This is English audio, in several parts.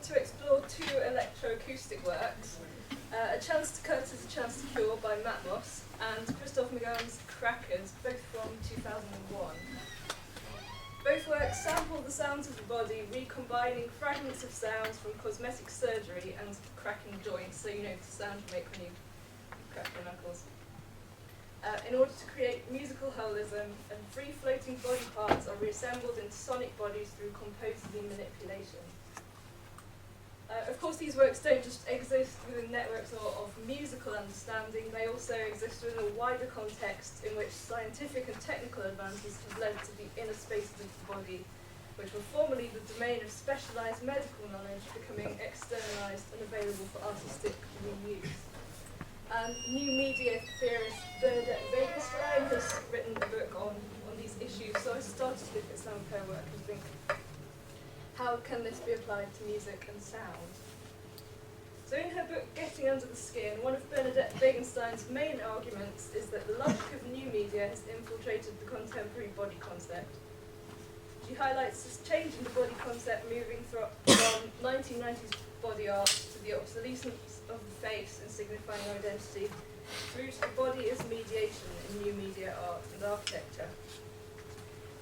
to explore two electroacoustic works, A Chance to Cut is a Chance to Cure by Matt Moss and Christoph McGowan's Crackers, both from 2001. Both works sample the sounds of the body, recombining fragments of sounds from cosmetic surgery and cracking joints, so you know the sound you make when you crack your knuckles. In order to create musical holism, and free-floating body parts are reassembled into sonic bodies through composite manipulation. Of course, these works don't just exist within networks of musical understanding, they also exist within a wider context in which scientific and technical advances have led to the inner spaces of the body, which were formerly the domain of specialised medical knowledge, becoming externalised and available for artistic reuse. And new media theorist Bernadette Wegenstein has written a book on these issues, so I started to look at some of her work and think, how can this be applied to music and sound? So in her book, Getting Under the Skin, one of Bernadette Wegenstein's main arguments is that the logic of new media has infiltrated the contemporary body concept. She highlights this change in the body concept moving from 1990s body art to the obsolescence of the face and signifying identity, through to the body as mediation in new media art and architecture.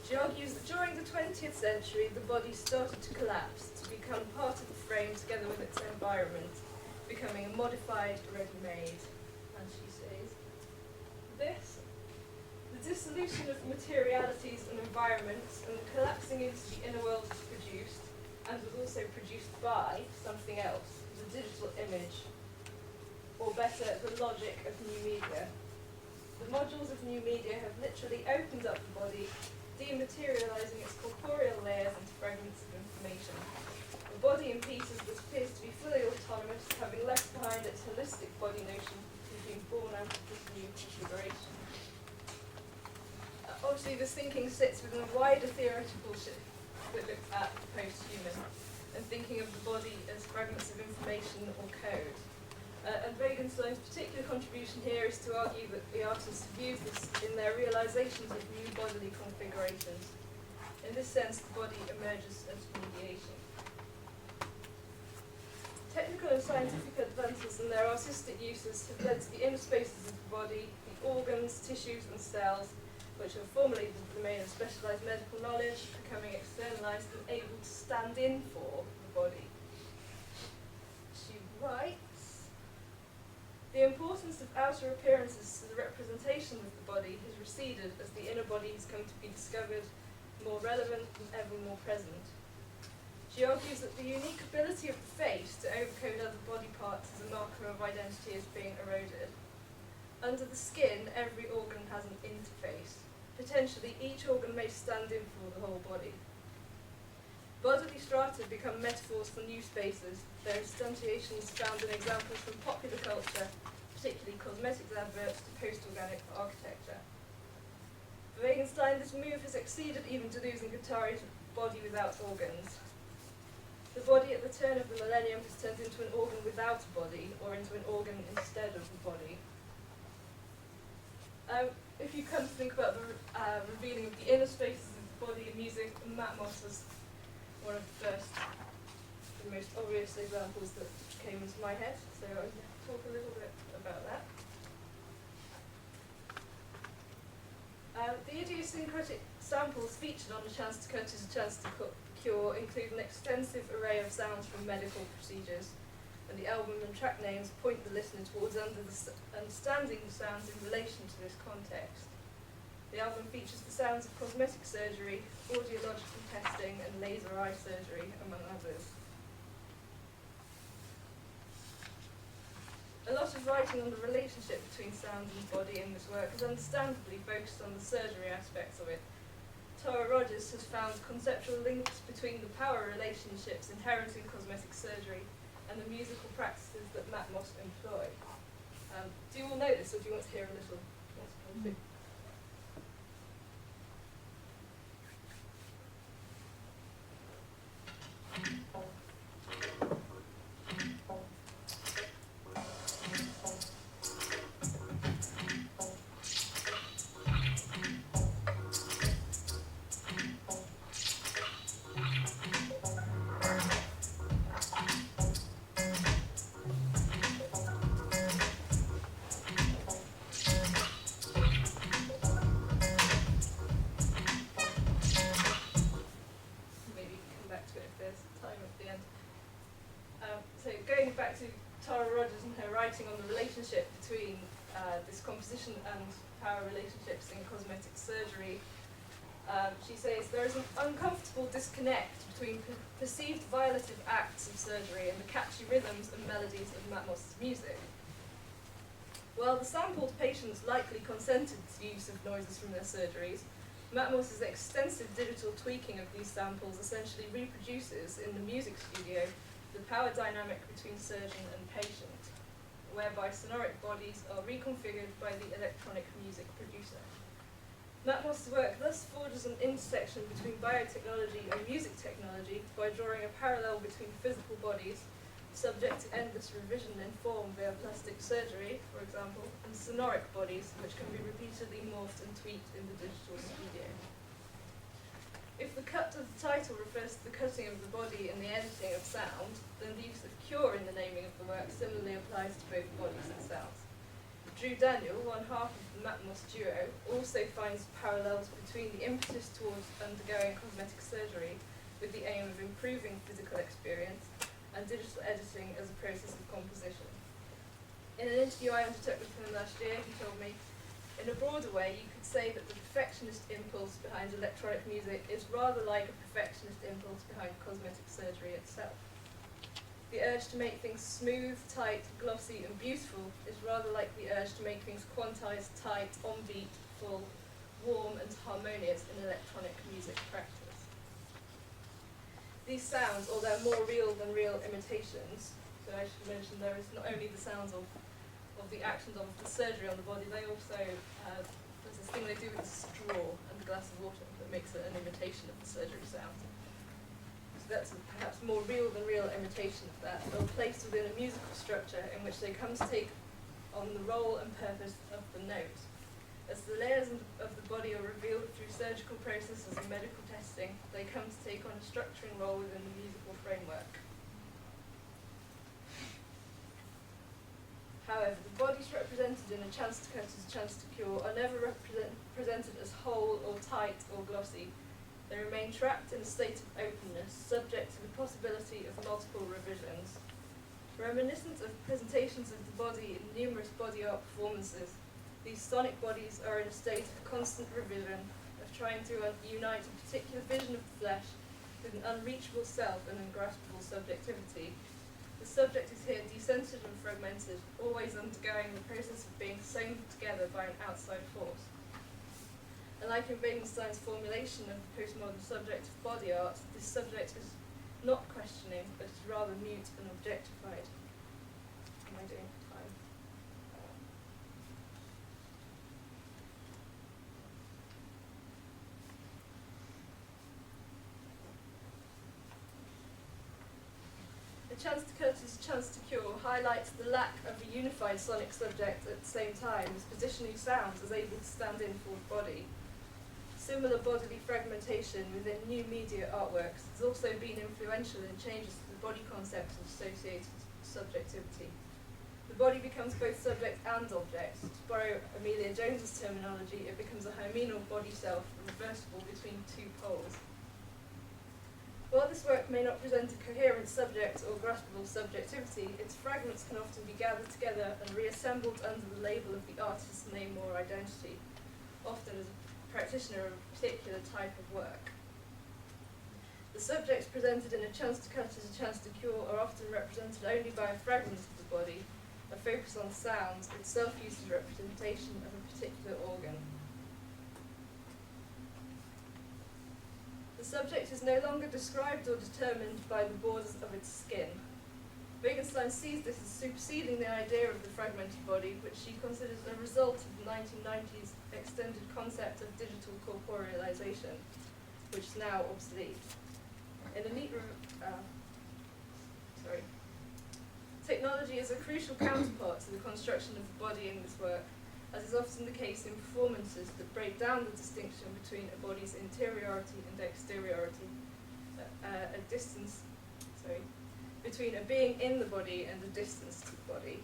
She argues that during the 20th century, the body started to collapse, to become part of the frame together with its environment, becoming a modified, ready-made. And she says, the dissolution of materialities and environments and the collapsing into the inner world was produced, and was also produced by something else, the digital image, or better, the logic of new media. The modules of new media have literally opened up the body, dematerialising its corporeal layers into fragments of information. A body in pieces that appears to be fully autonomous, having left behind its holistic body notion, has been born out of this new configuration. Obviously, this thinking sits within a wider theoretical shift that looks at the post-human, and thinking of the body as fragments of information or code. And Wegenstein's particular contribution here is to argue that the artists view this in their realizations of new bodily configurations. In this sense, the body emerges as mediation. Technical and scientific advances and their artistic uses have led to the inner spaces of the body, the organs, tissues and cells, which were formerly the domain of specialised medical knowledge, becoming externalised and able to stand in for the body. She writes, the importance of outer appearances to the representation of the body has receded as the inner body has come to be discovered, more relevant and ever more present. She argues that the unique ability of the face to overcode other body parts as a marker of identity is being eroded. Under the skin, every organ has an interface. Potentially, each organ may stand in for the whole body. Bodily strata become metaphors for new spaces. Their instantiations found in examples from popular culture, particularly cosmetics adverts, to post-organic architecture. For Wegenstein, this move has exceeded even Deleuze and Guattari's body without organs. The body at the turn of the millennium has turned into an organ without a body, or into an organ instead of the body. If you come to think about the revealing of the inner spaces of the body in music, Matt Moss was one of the most obvious examples that came into my head, so I'll talk a little bit about that. The idiosyncratic samples featured on A Chance to Cut is a Chance to Cure include an extensive array of sounds from medical procedures, and the album and track names point the listener towards understanding the sounds in relation to this context. The album features the sounds of cosmetic surgery, audiological testing, and laser eye surgery, among others. A lot of writing on the relationship between sound and body in this work is understandably focused on the surgery aspects of it. Tara Rogers has found conceptual links between the power relationships inherent in cosmetic surgery and the musical practices that Matt Moss employed. Do you all know this, or do you want to hear a little? Tara Rogers in her writing on the relationship between this composition and power relationships in cosmetic surgery, she says there is an uncomfortable disconnect between perceived violative acts of surgery and the catchy rhythms and melodies of Matmos's music. While the sampled patients likely consented to use of noises from their surgeries, Matmos's extensive digital tweaking of these samples essentially reproduces in the music studio the power dynamic between surgeon and patient, whereby sonoric bodies are reconfigured by the electronic music producer. Matmos's work thus forges an intersection between biotechnology and music technology by drawing a parallel between physical bodies, subject to endless revision in form via plastic surgery, for example, and sonoric bodies, which can be repeatedly morphed and tweaked in the digital studio. If the cut of the title refers to the cutting of the body and the editing of sound, then the use of cure in the naming of the work similarly applies to both bodies and sounds. Drew Daniel, one half of the Matmos duo, also finds parallels between the impetus towards undergoing cosmetic surgery with the aim of improving physical experience and digital editing as a process of composition. In an interview I undertook with him last year, he told me, in a broader way, you could say that the perfectionist impulse behind electronic music is rather like a perfectionist impulse behind cosmetic surgery itself. The urge to make things smooth, tight, glossy, and beautiful is rather like the urge to make things quantized, tight, on beat, full, warm, and harmonious in electronic music practice. These sounds, although more real than real imitations, so I should mention there is not only the sounds of the actions of the surgery on the body, they also, there's this thing they do with a straw and a glass of water that makes it an imitation of the surgery sound. So that's perhaps more real than real imitation of that, though placed within a musical structure in which they come to take on the role and purpose of the note. As the layers of the body are revealed through surgical processes and medical testing, they come to take on a structuring role within the musical framework. However, the bodies represented in A Chance to Cut is A Chance to Cure are never presented as whole or tight or glossy. They remain trapped in a state of openness, subject to the possibility of multiple revisions. Reminiscent of presentations of the body in numerous body art performances, these sonic bodies are in a state of constant revision, of trying to unite a particular vision of the flesh with an unreachable self and ungraspable subjectivity. The subject is here decentered and fragmented, always undergoing the process of being sewn together by an outside force. And like in Wittgenstein's formulation of the postmodern subject of body art, this subject is not questioning, but is rather mute and objectified. Am I doing time? A Chance to Cut is A Chance to Cure highlights the lack of a unified sonic subject at the same time as positioning sounds as able to stand in for the body. Similar bodily fragmentation within new media artworks has also been influential in changes to the body concepts and associated subjectivity. The body becomes both subject and object. To borrow Amelia Jones's terminology, it becomes a hymenal body self, reversible between two poles. While this work may not present a coherent subject or graspable subjectivity, its fragments can often be gathered together and reassembled under the label of the artist's name or identity, often as a practitioner of a particular type of work. The subjects presented in A Chance to Cut as A Chance to Cure are often represented only by a fragment of the body, a focus on sounds, itself used as representation of a particular organ. The subject is no longer described or determined by the borders of its skin. Wittgenstein sees this as superseding the idea of the fragmented body, which she considers a result of the 1990s extended concept of digital corporealization, which is now obsolete. In a neat technology is a crucial counterpart to the construction of the body in this work, as is often the case in performances that break down the distinction between a body's interiority and exteriority, between a being in the body and a distance to the body.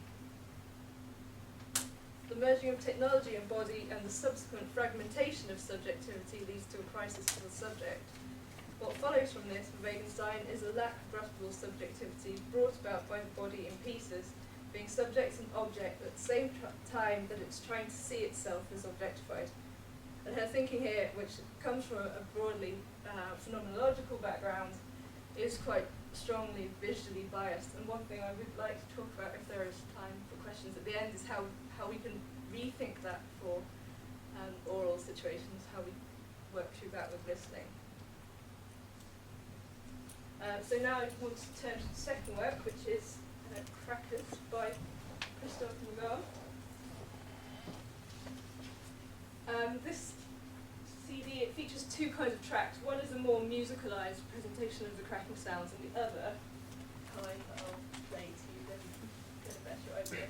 The merging of technology and body and the subsequent fragmentation of subjectivity leads to a crisis for the subject. What follows from this for Wittgenstein is a lack of graspable subjectivity brought about by the body in pieces, being subject and object at the same time that it's trying to see itself as objectified. And her thinking here, which comes from a broadly phenomenological background, is quite strongly visually biased. And one thing I would like to talk about, if there is time for questions at the end, is how we can rethink that for oral situations, how we work through that with listening. So now I want to turn to the second work, which is Crackers by Christophe McGowan. This CD, it features two kinds of tracks. One is a more musicalized presentation of the cracking sounds, and the other kind I'll play to you, then you get a better idea.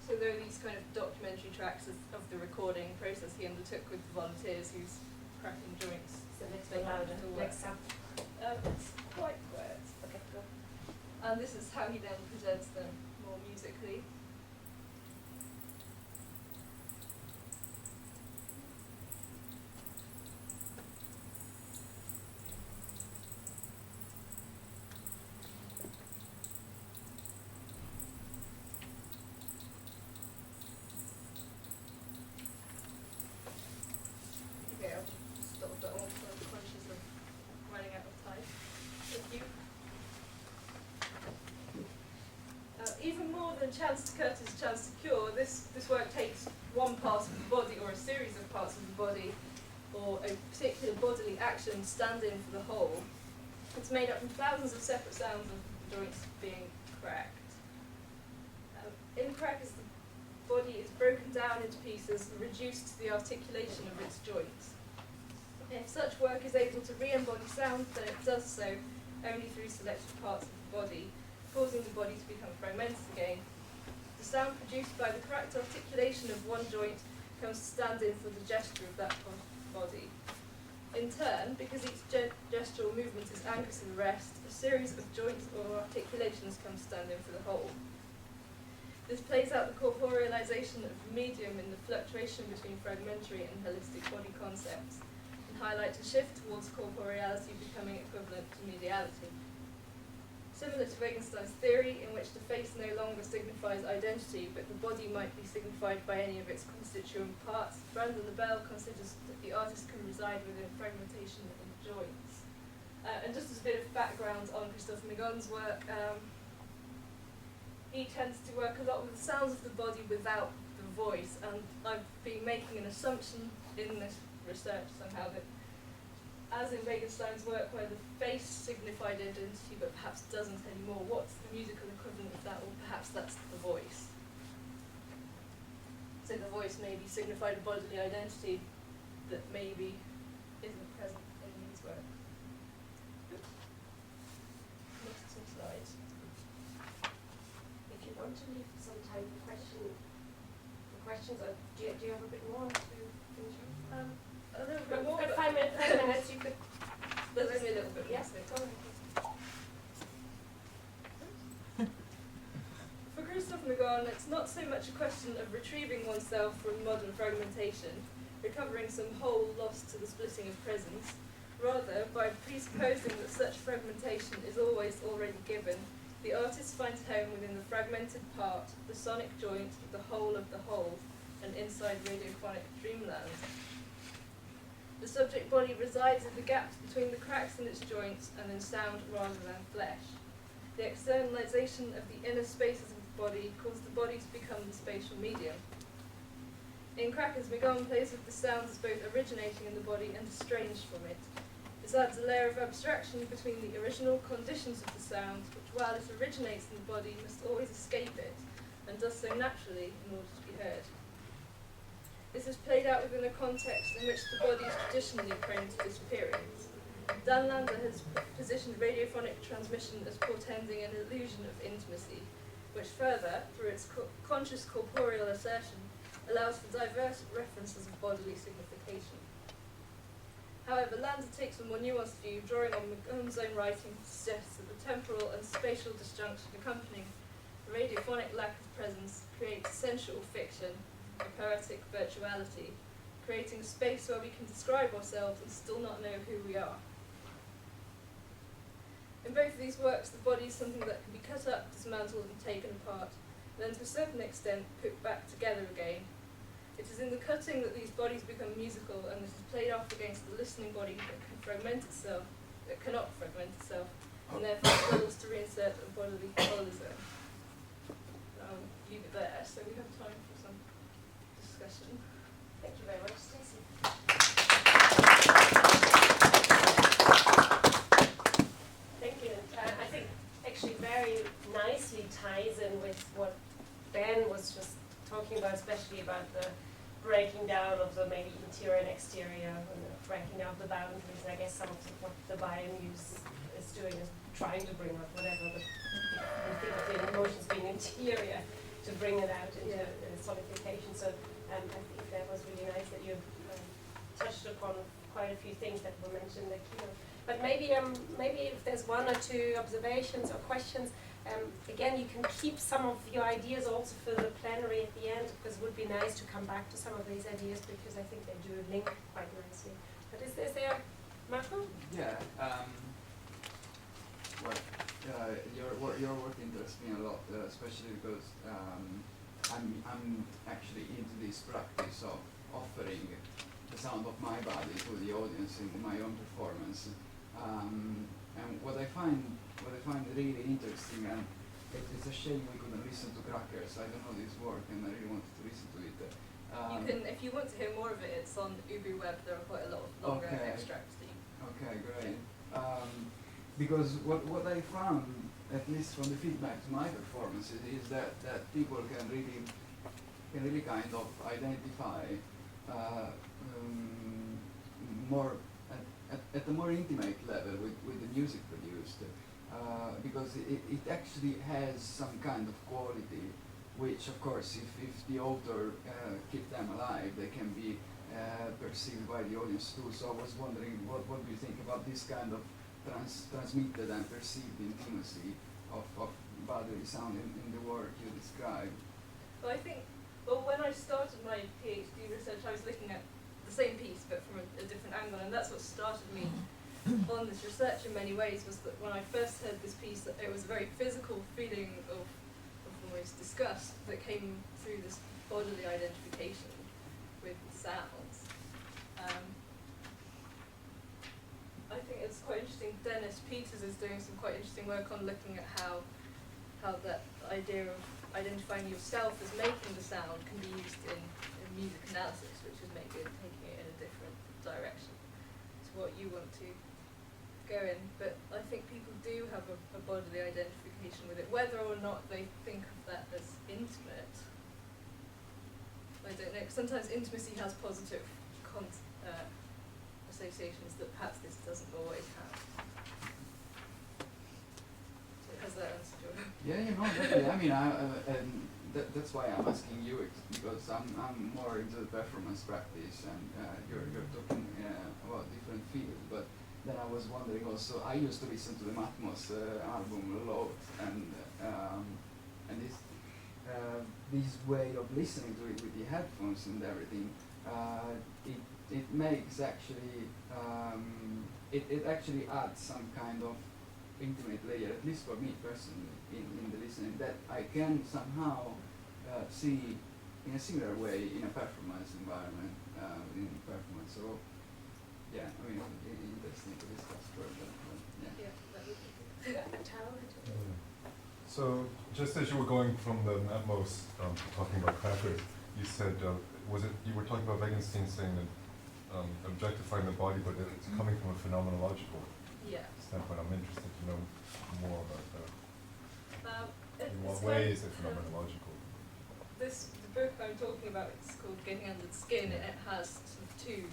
So there are these kind of documentary tracks of the recording process he undertook with the volunteers who's cracking joints. So let's go louder. Next up. It's quite quiet. Okay, go. And this is how he then presents them more musically. Okay, I'll stop that one because I'm conscious of running out of time. Thank you. Even more than chance to curtains, chance to cure, this work takes one part of the body or a series of parts of the body or a particular bodily action stand in for the whole. It's made up from thousands of separate sounds of the joints being cracked. In crackers, the body is broken down into pieces and reduced to the articulation of its joints. If such work is able to re-embody sound, then it does so only through selected parts of the body, causing the body to become fragmented again. The sound produced by the correct articulation of one joint comes to stand in for the gesture of that part of the body. In turn, because each gestural movement is anchored to the rest, a series of joints or articulations come to stand in for the whole. This plays out the corporealization of the medium in the fluctuation between fragmentary and holistic body concepts, and highlights a shift towards corporeality becoming equivalent to mediality. Similar to Wittgenstein's theory, in which the face no longer signifies identity, but the body might be signified by any of its constituent parts, Brandon Lebel considers that the artist can reside within fragmentation and joints. And just as a bit of background on Christophe McGowan's work, he tends to work a lot with the sounds of the body without the voice, and I've been making an assumption in this research somehow that, as in Wittgenstein's work where the face signified identity but perhaps doesn't anymore, what's the musical equivalent of that, or perhaps that's the voice. So the voice maybe signified a bodily identity that maybe isn't present in these works. Next some slides. If you want to leave some time for questions, or do you have a bit more to finish up? A little bit more. We've got 5 minutes, you could. There's only a little bit more. Yes, go on. For Christophe McGowan, it's not so much a question of retrieving oneself from modern fragmentation, recovering some whole lost to the splitting of presence. Rather, by presupposing that such fragmentation is always already given, the artist finds home within the fragmented part, the sonic joint, the whole of the whole, and inside radiophonic dreamland. The subject body resides in the gaps between the cracks in its joints and in sound rather than flesh. The externalization of the inner spaces of the body caused the body to become the spatial medium. In Crackers, McGowan plays with the sounds as both originating in the body and estranged from it. This adds a layer of abstraction between the original conditions of the sound, which while it originates in the body must always escape it, and does so naturally in order to be heard. This is played out within a context in which the body is traditionally prone to disappearance. Dan Lander has positioned radiophonic transmission as portending an illusion of intimacy, which further, through its conscious corporeal assertion, allows for diverse references of bodily signification. However, Lander takes a more nuanced view, drawing on McGowan's own writing to suggest that the temporal and spatial disjunction accompanying the radiophonic lack of presence creates sensual fiction, a poetic virtuality, creating a space where we can describe ourselves and still not know who we are. In both of these works, the body is something that can be cut up, dismantled and taken apart, then to a certain extent put back together again. It is in the cutting that these bodies become musical, and this is played off against the listening body that cannot fragment itself, and therefore struggles to reinsert a bodily holism. I'll leave it there, so we have time for some discussion. Thank you very much, Stacey. Thank you. I think actually very nicely ties in with what Ben was just talking about, especially about the breaking down of the maybe interior and exterior, and the breaking down of the boundaries. And I guess some of what the biomuse is doing is trying to bring out whatever we think of the emotions being interior, to bring it out into solidification. So I think that was really nice that you touched upon quite a few things that were mentioned in the keynote. But maybe if there's one or two observations or questions, again, you can keep some of your ideas also for the plenary at the end, because it would be nice to come back to some of these ideas, because I think they do link quite nicely. But is there, Marco? Yeah. Your work interests me a lot, especially because I'm actually into this practice of offering the sound of my body to the audience in my own performance. And what I find really interesting, and it's a shame we couldn't listen to Crackers. I don't know this work, and I really wanted to listen to it. You can, if you want to hear more of it, it's on Ubu Web. There are quite a lot of longer extracts. Okay, great. Because what I found, at least from the feedback to my performances, is that people can really kind of identify more at a more intimate level with the music produced, because it actually has some kind of quality, which of course if the author keep them alive, they can be perceived by the audience too. So I was wondering, what do you think about this kind of transmitted and perceived intimacy of bodily sound in the work you describe? Well, I think, when I started my PhD research, I was looking at the same piece but from a different angle, and that's what started me on this research in many ways, was that when I first heard this piece, it was a very physical feeling of almost disgust that came through this bodily identification with sounds. I think it's quite interesting. Dennis Peters is doing some quite interesting work on looking at how that idea of identifying yourself as making the sound can be used in music analysis, which is maybe taking it in a different direction to what you want to go in. But I think people do have a bodily identification with it, whether or not they think of that as intimate. I don't know. Sometimes intimacy has positive associations that perhaps this doesn't always have. So has that answered your? Yeah, definitely. I mean, that's why I'm asking you, because I'm more into the performance practice, and you're talking about different fields. But then I was wondering also, I used to listen to the Matmos album a lot, and this way of listening to it with the headphones and everything, it makes actually it actually adds some kind of intimate layer, at least for me personally, in the listening, that I can somehow see in a similar way in a performance environment, in performance. So yeah, I mean, interesting to discuss further. Yeah. So just as you were going from the Atmos talking about Crackers, you said, you were talking about Wittgenstein saying that objectifying the body, but it's coming from a phenomenological standpoint. I'm interested to know more about that. In what way is it phenomenological? the book I'm talking about, it's called Getting Under the Skin, and it has sort of two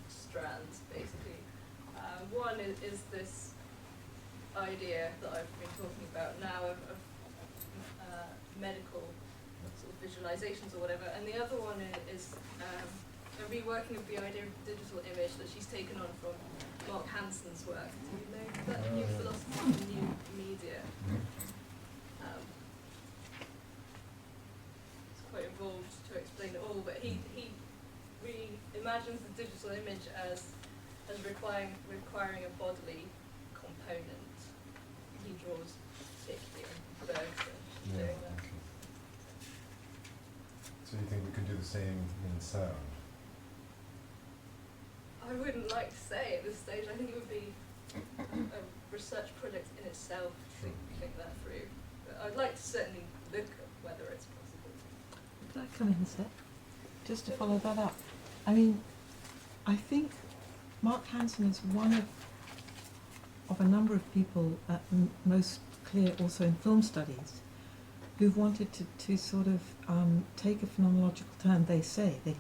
strands, basically. One is this idea that I've been talking about now of medical sort of visualizations or whatever, and the other one is a reworking of the idea of the digital image that she's taken on from Mark Hansen's work. Do you know that new philosophy of new media? It's quite involved to explain it all, but he imagines the digital image as requiring a bodily component. He draws particularly on Bergson doing that. Okay. So you think we could do the same in sound? I wouldn't like to say at this stage. I think it would be a research project in itself to think that through. But I'd like to certainly look at whether it's possible. Could I come in a sec? Just to follow that up. I mean, I think Mark Hansen is one of a number of people, most clear also in film studies, who've wanted to sort of take a phenomenological turn, they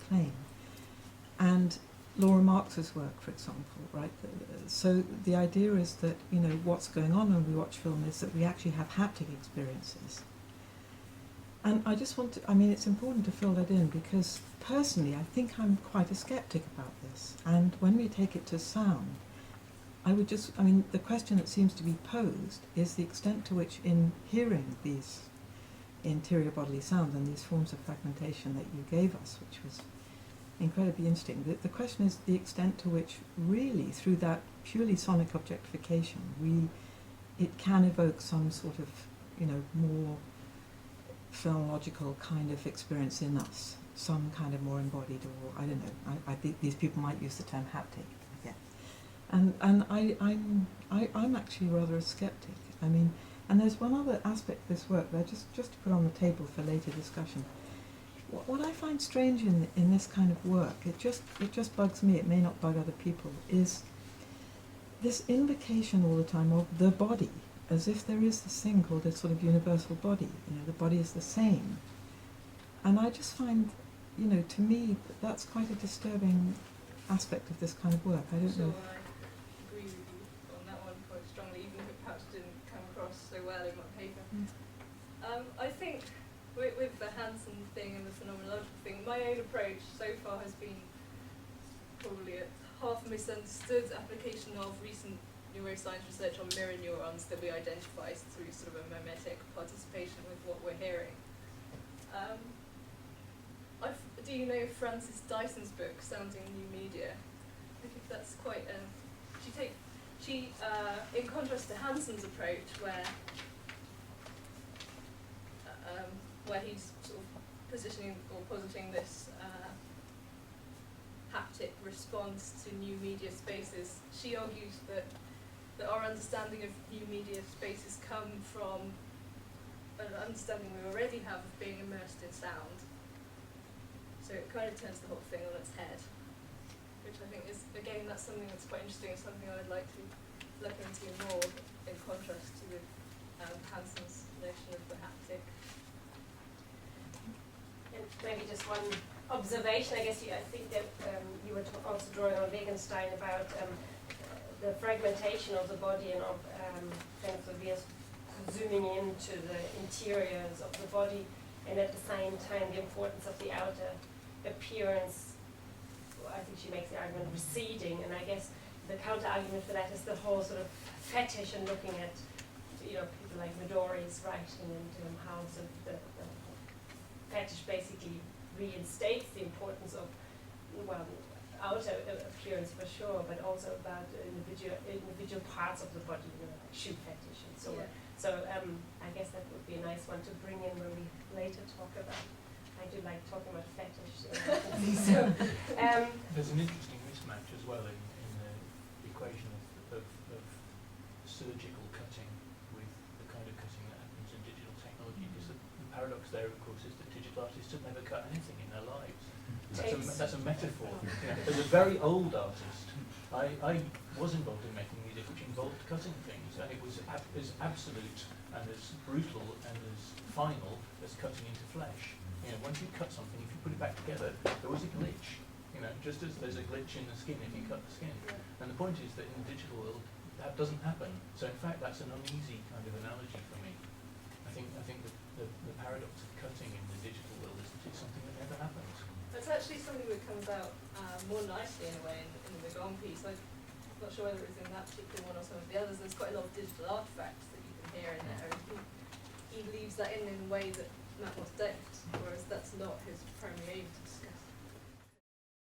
claim, and Laura Marx's work, for example, right? So the idea is that, you know, what's going on when we watch film is that we actually have haptic experiences. And I just want to, I mean, it's important to fill that in because personally I think I'm quite a skeptic about this. And when we take it to sound, the question that seems to be posed is the extent to which in hearing these interior bodily sounds and these forms of fragmentation that you gave us, which was incredibly interesting, the question is the extent to which really through that purely sonic objectification it can evoke some sort of, you know, more phenomenological kind of experience in us, some kind of more embodied, or I don't know, I think these people might use the term haptic, yeah. And I'm actually rather a skeptic. I mean, and there's one other aspect of this work that just to put on the table for later discussion. What I find strange in this kind of work, it just bugs me, it may not bug other people, is this invocation all the time of the body, as if there is this thing called a sort of universal body, you know, the body is the same. And I just find, you know, to me, that's quite a disturbing aspect of this kind of work. I don't know. I agree with you on that one quite strongly, even if it perhaps didn't come across so well in my paper. I think with the Hansen thing and the phenomenological thing, my own approach so far has been probably a half misunderstood application of recent neuroscience research on mirror neurons that we identify through sort of a mimetic participation with what we're hearing. Do you know Frances Dyson's book, Sounding New Media? I think that's quite she in contrast to Hansen's approach, where he's sort of positioning or positing this haptic response to new media spaces, she argues that our understanding of new media spaces come from an understanding we already have of being immersed in sound. So it kind of turns the whole thing on its head, which I think is, again, that's something that's quite interesting, something I'd like to look into more in contrast to Hansen's notion of the haptic. And maybe just one observation, I guess I think that you were also drawing on Wittgenstein about the fragmentation of the body and of things that we are zooming into the interiors of the body, and at the same time the importance of the outer appearance. I think she makes the argument receding, and I guess the counter argument for that is the whole sort of fetish and looking at, you know, people like Midori's writing and how the fetish basically reinstates the importance of, well, outer appearance for sure, but also about individual parts of the body, you know, like shoe fetish and so on. So I guess that would be a nice one to bring in when we later talk about. I do like talking about fetish. So, there's an interesting mismatch as well in the equation of surgical cutting with the kind of cutting that happens in digital technology. Because the paradox there, of course, is that digital artists have never cut anything in their lives. That's a metaphor. As a very old artist, I was involved in making music which involved cutting things, and it was as absolute and as brutal and as final as cutting into flesh. You know, once you cut something, if you put it back together, there was a glitch. You know, just as there's a glitch in the skin if you cut the skin. And the point is that in the digital world, that doesn't happen. So in fact, that's an uneasy kind of analogy for me. I think the paradox of cutting in the digital world is that it's something that never happens. That's actually something that comes out more nicely in a way in the Gone piece. I'm not sure whether it was in that particular one or some of the others. There's quite a lot of digital artifacts that you can hear in there, and he leaves that in a way that Matmos don't, whereas that's not his primary aim to